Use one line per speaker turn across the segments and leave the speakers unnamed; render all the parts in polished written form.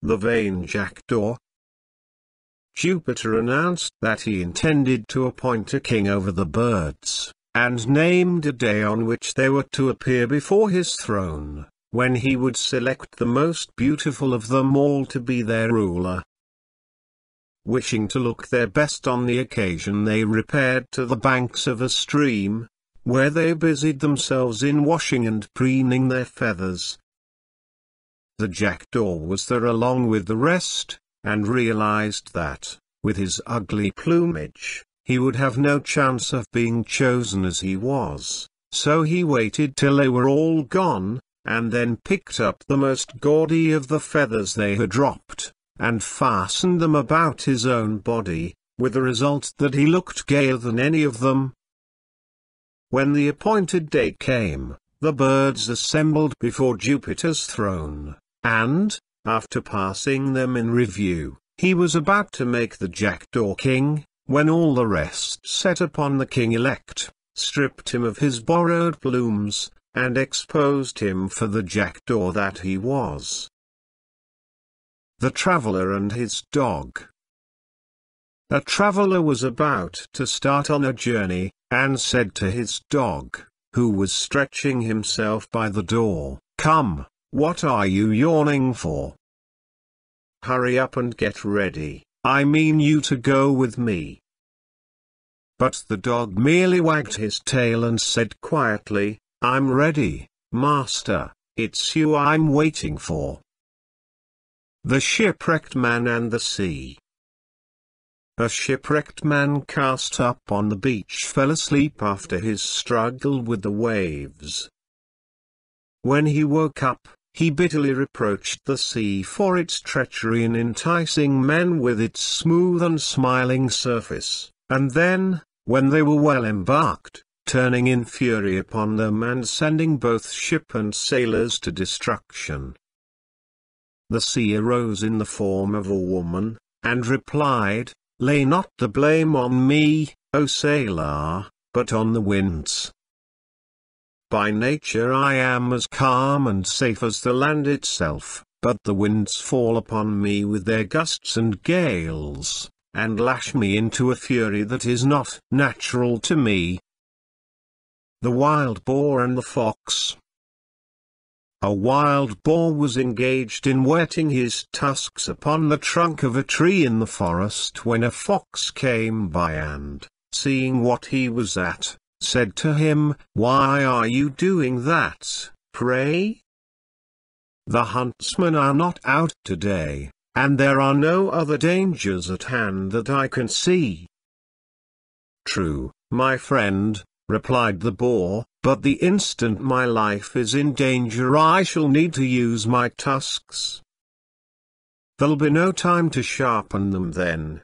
the vain jackdaw. Jupiter announced that he intended to appoint a king over the birds, and named a day on which they were to appear before his throne, when he would select the most beautiful of them all to be their ruler. Wishing to look their best on the occasion, they repaired to the banks of a stream, where they busied themselves in washing and preening their feathers. The jackdaw was there along with the rest, and realized that, with his ugly plumage, he would have no chance of being chosen as he was, so he waited till they were all gone, and then picked up the most gaudy of the feathers they had dropped, and fastened them about his own body, with the result that he looked gayer than any of them. When the appointed day came, the birds assembled before Jupiter's throne, and, after passing them in review, he was about to make the jackdaw king, when all the rest set upon the king-elect, stripped him of his borrowed plumes, and exposed him for the jackdaw that he was. The Traveller and his Dog. A traveller was about to start on a journey, and said to his dog, who was stretching himself by the door, "Come, what are you yawning for? Hurry up and get ready, I mean you to go with me." But the dog merely wagged his tail and said quietly, "I'm ready, master, it's you I'm waiting for." The Shipwrecked Man and the Sea. A shipwrecked man cast up on the beach fell asleep after his struggle with the waves. When he woke up, he bitterly reproached the sea for its treachery in enticing men with its smooth and smiling surface, and then, when they were well embarked, turning in fury upon them and sending both ship and sailors to destruction. The sea arose in the form of a woman, and replied, "Lay not the blame on me, O sailor, but on the winds. By nature I am as calm and safe as the land itself, but the winds fall upon me with their gusts and gales, and lash me into a fury that is not natural to me." The Wild Boar and the Fox. A wild boar was engaged in whetting his tusks upon the trunk of a tree in the forest when a fox came by and, seeing what he was at, said to him, "Why are you doing that, pray? The huntsmen are not out today, and there are no other dangers at hand that I can see." "True, my friend," replied the boar, "but the instant my life is in danger I shall need to use my tusks. There'll be no time to sharpen them then."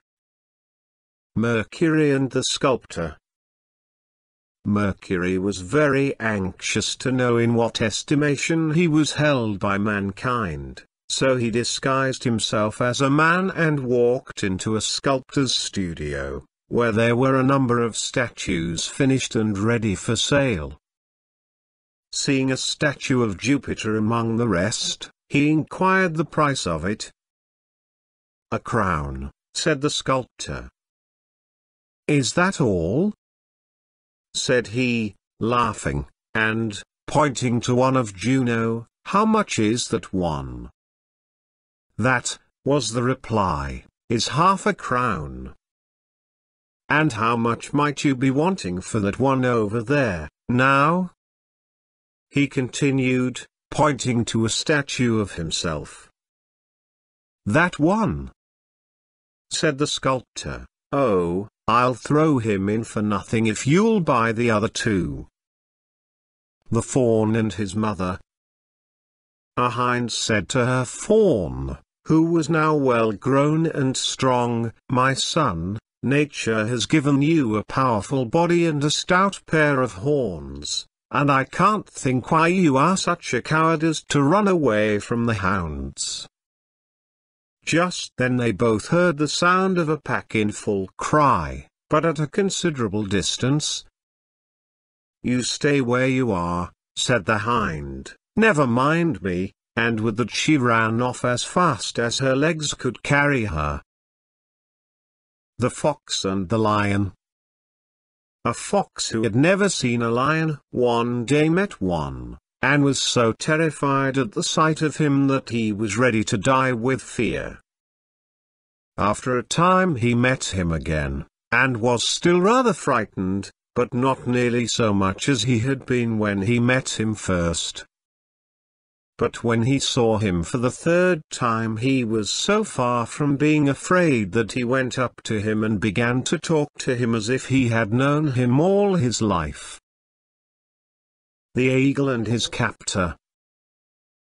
Mercury and the Sculptor. Mercury was very anxious to know in what estimation he was held by mankind, so he disguised himself as a man and walked into a sculptor's studio, where there were a number of statues finished and ready for sale. Seeing a statue of Jupiter among the rest, he inquired the price of it. "A crown," said the sculptor. "Is that all?" said he, laughing, and, pointing to one of Juno, "How much is that one?" "That," was the reply, "is half a crown." "And how much might you be wanting for that one over there, now?" he continued, pointing to a statue of himself. "That one," said the sculptor. "Oh, I'll throw him in for nothing if you'll buy the other two." The Fawn and his Mother. A hind said to her fawn, who was now well grown and strong, "My son, nature has given you a powerful body and a stout pair of horns, and I can't think why you are such a coward as to run away from the hounds." Just then they both heard the sound of a pack in full cry, but at a considerable distance. "You stay where you are," said the hind, "never mind me," and with that she ran off as fast as her legs could carry her. The Fox and the Lion. A fox who had never seen a lion one day met one, and was so terrified at the sight of him that he was ready to die with fear. After a time he met him again, and was still rather frightened, but not nearly so much as he had been when he met him first. But when he saw him for the third time he was so far from being afraid that he went up to him and began to talk to him as if he had known him all his life. The Eagle and his Captor.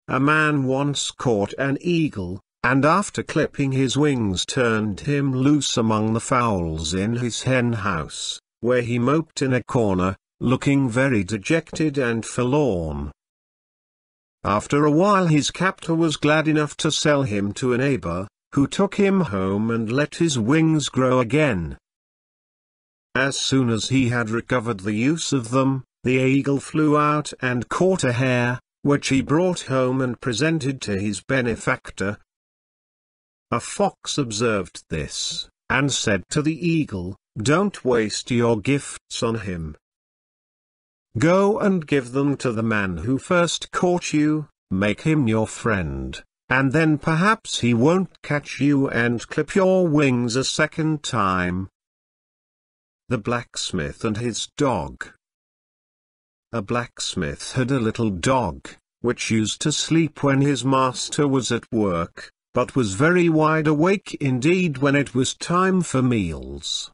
A man once caught an eagle, and after clipping his wings turned him loose among the fowls in his hen house, where he moped in a corner, looking very dejected and forlorn. After a while his captor was glad enough to sell him to a neighbor, who took him home and let his wings grow again. As soon as he had recovered the use of them, the eagle flew out and caught a hare, which he brought home and presented to his benefactor. A fox observed this, and said to the eagle, "Don't waste your gifts on him. Go and give them to the man who first caught you, make him your friend, and then perhaps he won't catch you and clip your wings a second time." The Blacksmith and his Dog. A blacksmith had a little dog, which used to sleep when his master was at work, but was very wide awake indeed when it was time for meals.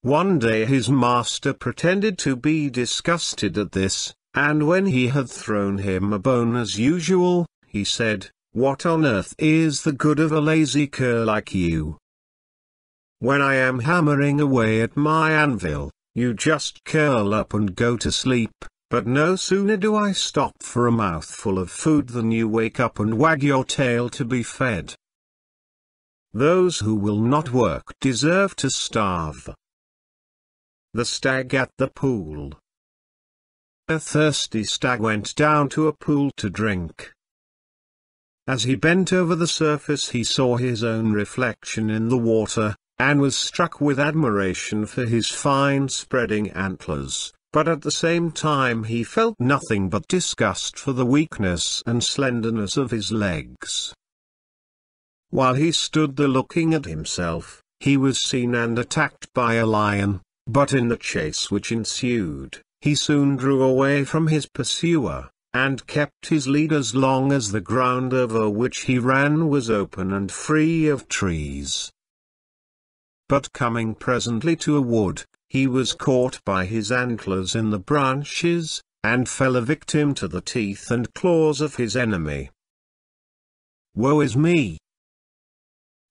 One day his master pretended to be disgusted at this, and when he had thrown him a bone as usual, he said, "What on earth is the good of a lazy cur like you? When I am hammering away at my anvil, you just curl up and go to sleep, but no sooner do I stop for a mouthful of food than you wake up and wag your tail to be fed. Those who will not work deserve to starve." The Stag at the Pool. A thirsty stag went down to a pool to drink. As he bent over the surface he saw his own reflection in the water, and was struck with admiration for his fine spreading antlers, but at the same time he felt nothing but disgust for the weakness and slenderness of his legs. While he stood there looking at himself, he was seen and attacked by a lion. But in the chase which ensued, he soon drew away from his pursuer, and kept his lead as long as the ground over which he ran was open and free of trees. But coming presently to a wood, he was caught by his antlers in the branches, and fell a victim to the teeth and claws of his enemy. "Woe is me!"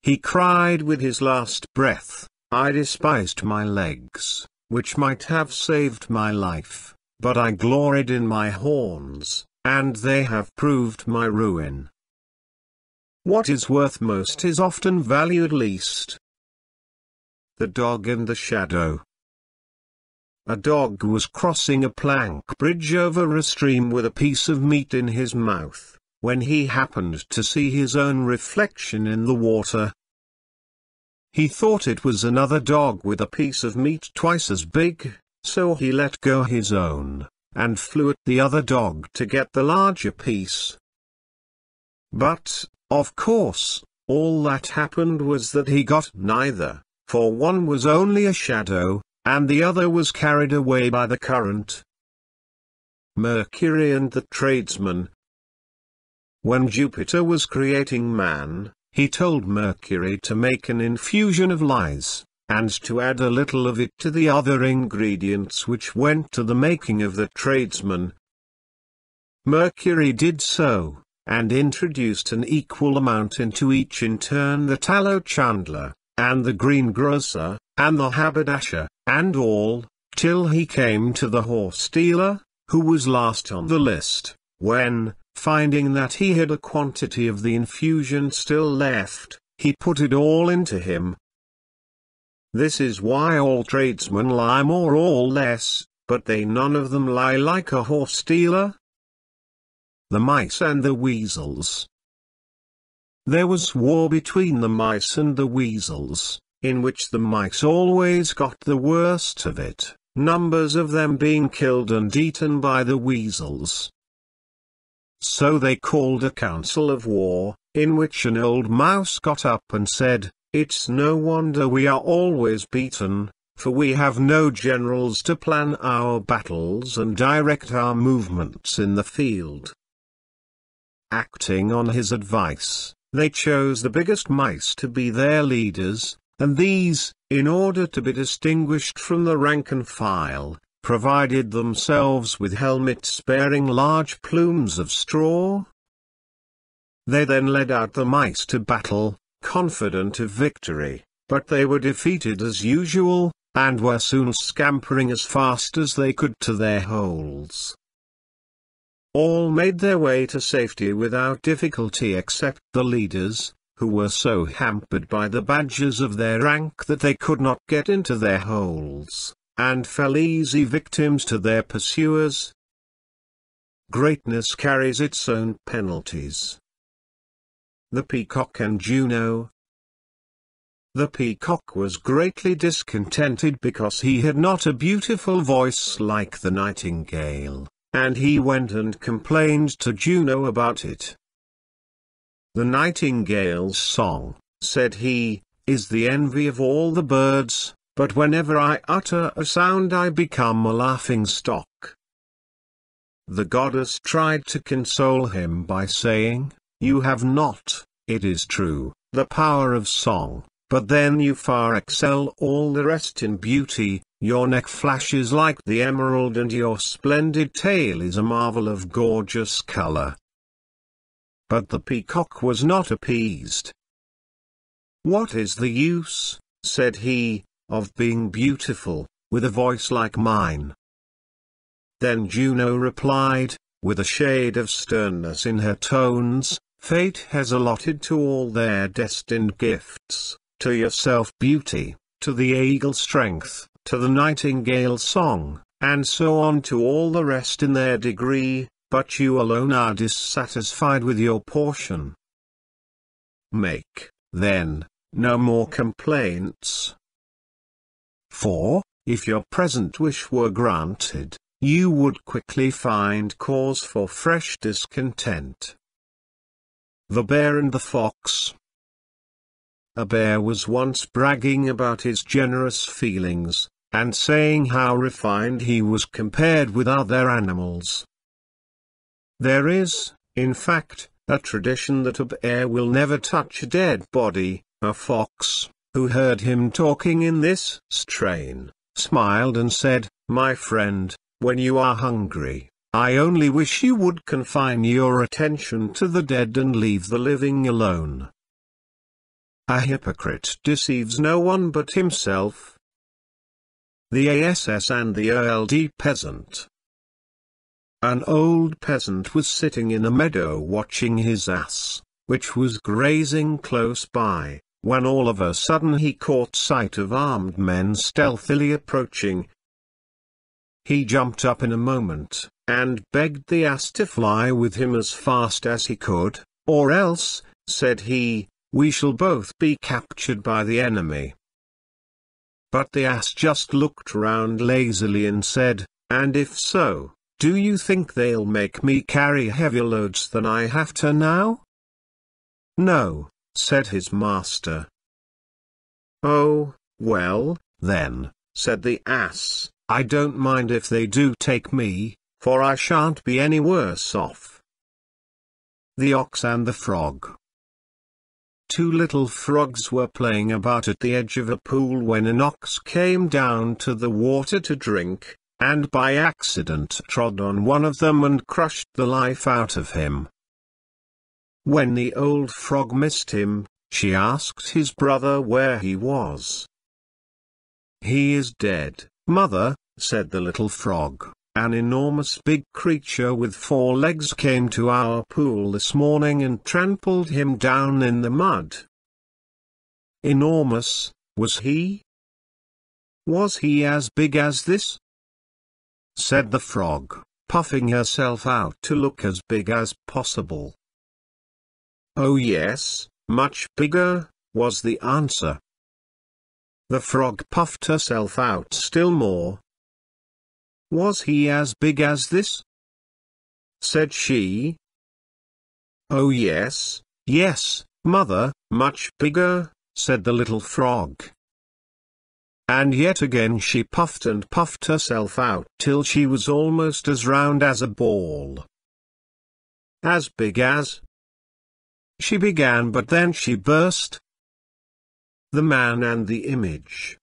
he cried with his last breath. "I despised my legs, which might have saved my life, but I gloried in my horns, and they have proved my ruin. What is worth most is often valued least." The Dog and the Shadow. A dog was crossing a plank bridge over a stream with a piece of meat in his mouth, when he happened to see his own reflection in the water. He thought it was another dog with a piece of meat twice as big, so he let go his own, and flew at the other dog to get the larger piece. But, of course, all that happened was that he got neither, for one was only a shadow, and the other was carried away by the current. Mercury and the Tradesman. When Jupiter was creating man, he told Mercury to make an infusion of lies, and to add a little of it to the other ingredients which went to the making of the tradesman. Mercury did so, and introduced an equal amount into each in turn: the tallow chandler, and the greengrocer, and the haberdasher, and all, till he came to the horse dealer, who was last on the list, when, finding that he had a quantity of the infusion still left, he put it all into him. This is why all tradesmen lie more or less, but they none of them lie like a horse dealer. The Mice and the Weasels. There was war between the mice and the weasels, in which the mice always got the worst of it, numbers of them being killed and eaten by the weasels. So they called a council of war, in which an old mouse got up and said, "It's no wonder we are always beaten, for we have no generals to plan our battles and direct our movements in the field." Acting on his advice, they chose the biggest mice to be their leaders, and these, in order to be distinguished from the rank and file, provided themselves with helmets bearing large plumes of straw. They then led out the mice to battle, confident of victory, but they were defeated as usual, and were soon scampering as fast as they could to their holes. All made their way to safety without difficulty except the leaders, who were so hampered by the badges of their rank that they could not get into their holes, and fell easy victims to their pursuers. Greatness carries its own penalties. The Peacock and Juno. The peacock was greatly discontented because he had not a beautiful voice like the nightingale, and he went and complained to Juno about it. "The nightingale's song," said he, "is the envy of all the birds, but whenever I utter a sound I become a laughing stock." The goddess tried to console him by saying, "You have not, it is true, the power of song, but then you far excel all the rest in beauty. Your neck flashes like the emerald and your splendid tail is a marvel of gorgeous color." But the peacock was not appeased. "What is the use," said he, "of being beautiful, with a voice like mine?" Then Juno replied, with a shade of sternness in her tones, "Fate has allotted to all their destined gifts, to yourself beauty, to the eagle strength, to the nightingale song, and so on to all the rest in their degree, but you alone are dissatisfied with your portion. Make, then, no more complaints. For, if your present wish were granted, you would quickly find cause for fresh discontent." The Bear and the Fox. A bear was once bragging about his generous feelings, and saying how refined he was compared with other animals. There is, in fact, a tradition that a bear will never touch a dead body. A fox, who heard him talking in this strain, smiled and said, "My friend, when you are hungry, I only wish you would confine your attention to the dead and leave the living alone." A hypocrite deceives no one but himself. The Ass and the Old Peasant. An old peasant was sitting in a meadow watching his ass, which was grazing close by, when all of a sudden he caught sight of armed men stealthily approaching. He jumped up in a moment, and begged the ass to fly with him as fast as he could, "or else," said he, "we shall both be captured by the enemy." But the ass just looked round lazily and said, "And if so, do you think they'll make me carry heavier loads than I have to now?" "No," said his master. "Oh, well, then," said the ass, "I don't mind if they do take me, for I shan't be any worse off." The Ox and the Frog. Two little frogs were playing about at the edge of a pool when an ox came down to the water to drink, and by accident trod on one of them and crushed the life out of him. When the old frog missed him, she asked his brother where he was. "He is dead, mother," said the little frog. "An enormous big creature with 4 legs came to our pool this morning and trampled him down in the mud." "Enormous, was he? Was he as big as this?" said the frog. puffing herself out to look as big as possible. "Oh yes, much bigger," was the answer. The frog puffed herself out still more. "Was he as big as this?" said she. "Oh yes, yes, mother, much bigger," said the little frog. And yet again she puffed and puffed herself out till she was almost as round as a ball. "As big as—" she began, but then she burst. The man and the image.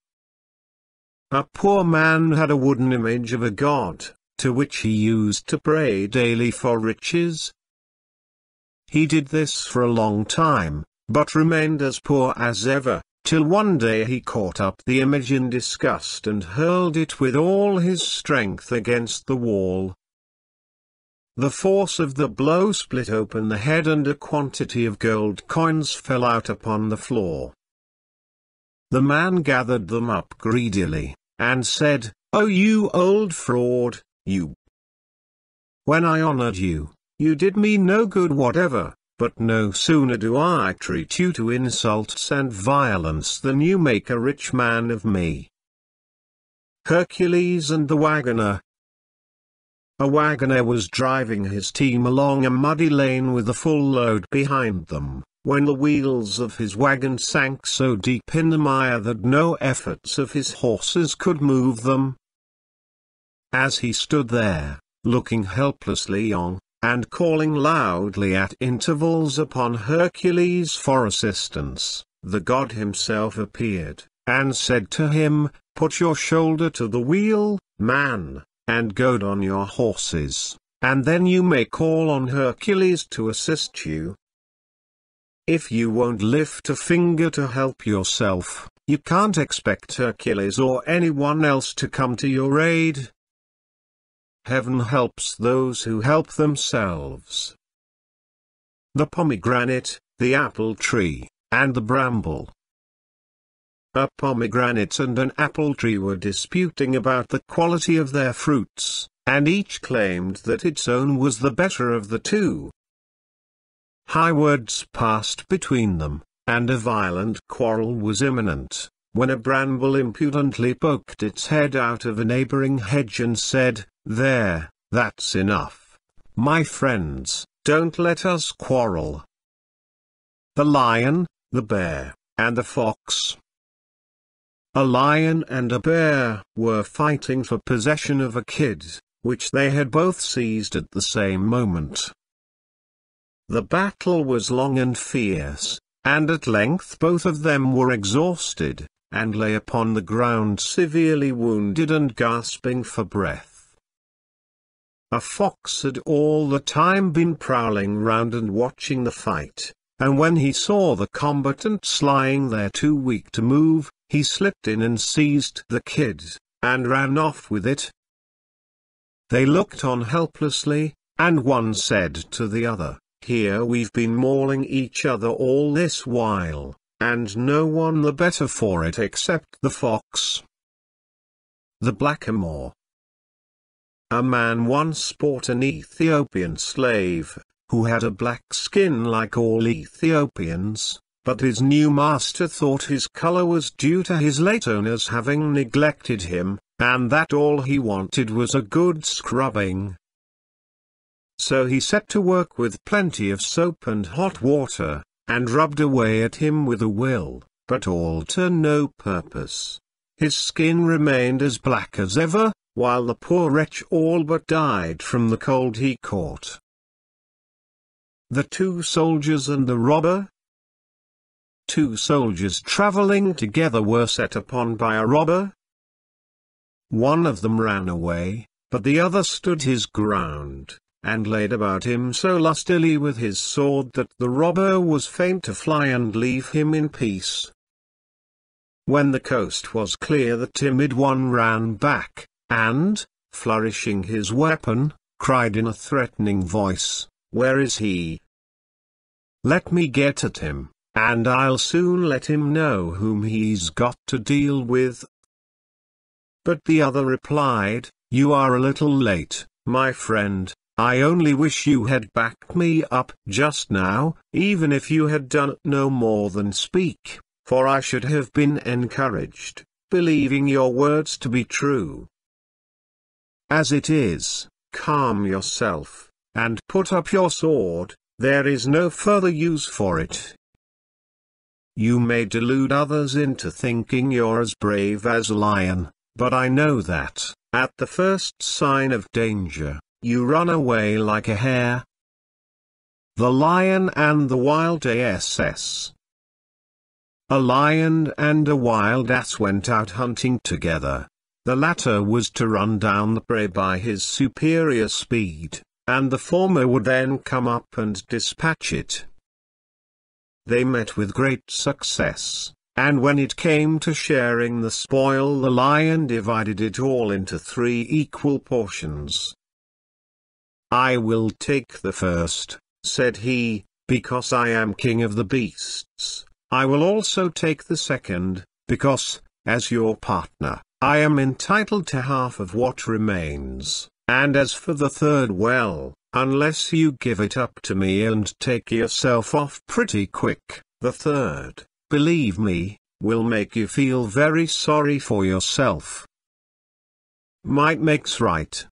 A poor man had a wooden image of a god, to which he used to pray daily for riches. He did this for a long time, but remained as poor as ever, till one day he caught up the image in disgust and hurled it with all his strength against the wall. The force of the blow split open the head and a quantity of gold coins fell out upon the floor. The man gathered them up greedily, and said, "Oh, you old fraud, you! When I honored you, you did me no good whatever, but no sooner do I treat you to insults and violence than you make a rich man of me." Hercules and the Wagoner. A wagoner was driving his team along a muddy lane with a full load behind them, when the wheels of his wagon sank so deep in the mire that no efforts of his horses could move them. As he stood there, looking helplessly on, and calling loudly at intervals upon Hercules for assistance, the god himself appeared, and said to him, "Put your shoulder to the wheel, man, and goad on your horses, and then you may call on Hercules to assist you. If you won't lift a finger to help yourself, you can't expect Hercules or anyone else to come to your aid. Heaven helps those who help themselves." The pomegranate, the apple tree, and the bramble. A pomegranate and an apple tree were disputing about the quality of their fruits, and each claimed that its own was the better of the two. High words passed between them, and a violent quarrel was imminent, when a bramble impudently poked its head out of a neighboring hedge and said, "There, that's enough. My friends, don't let us quarrel." The lion, the bear, and the fox. A lion and a bear were fighting for possession of a kid, which they had both seized at the same moment. The battle was long and fierce, and at length both of them were exhausted, and lay upon the ground severely wounded and gasping for breath. A fox had all the time been prowling round and watching the fight, and when he saw the combatants lying there too weak to move, he slipped in and seized the kid, and ran off with it. They looked on helplessly, and one said to the other, "Here we've been mauling each other all this while, and no one the better for it except the fox." The blackamoor. A man once bought an Ethiopian slave, who had a black skin like all Ethiopians, but his new master thought his color was due to his late owners having neglected him, and that all he wanted was a good scrubbing. So he set to work with plenty of soap and hot water, and rubbed away at him with a will, but all to no purpose. His skin remained as black as ever, while the poor wretch all but died from the cold he caught. The two soldiers and the robber. Two soldiers traveling together were set upon by a robber. One of them ran away, but the other stood his ground, and laid about him so lustily with his sword that the robber was fain to fly and leave him in peace. When the coast was clear, the timid one ran back, and, flourishing his weapon, cried in a threatening voice, "Where is he? Let me get at him, and I'll soon let him know whom he's got to deal with." But the other replied, "You are a little late, My friend, I only wish you had backed me up just now, even if you had done no more than speak, for I should have been encouraged, believing your words to be true. As it is, calm yourself, and put up your sword, there is no further use for it. You may delude others into thinking you're as brave as a lion, but I know that, at the first sign of danger, you run away like a hare. The Lion and the Wild Ass. A lion and a wild ass went out hunting together. The latter was to run down the prey by his superior speed, and the former would then come up and dispatch it. They met with great success, and when it came to sharing the spoil, the lion divided it all into 3 equal portions. "I will take the first," said he, "because I am king of the beasts. I will also take the second, because, as your partner, I am entitled to half of what remains, and as for the third, well, unless you give it up to me and take yourself off pretty quick, the third, believe me, will make you feel very sorry for yourself." Might makes right.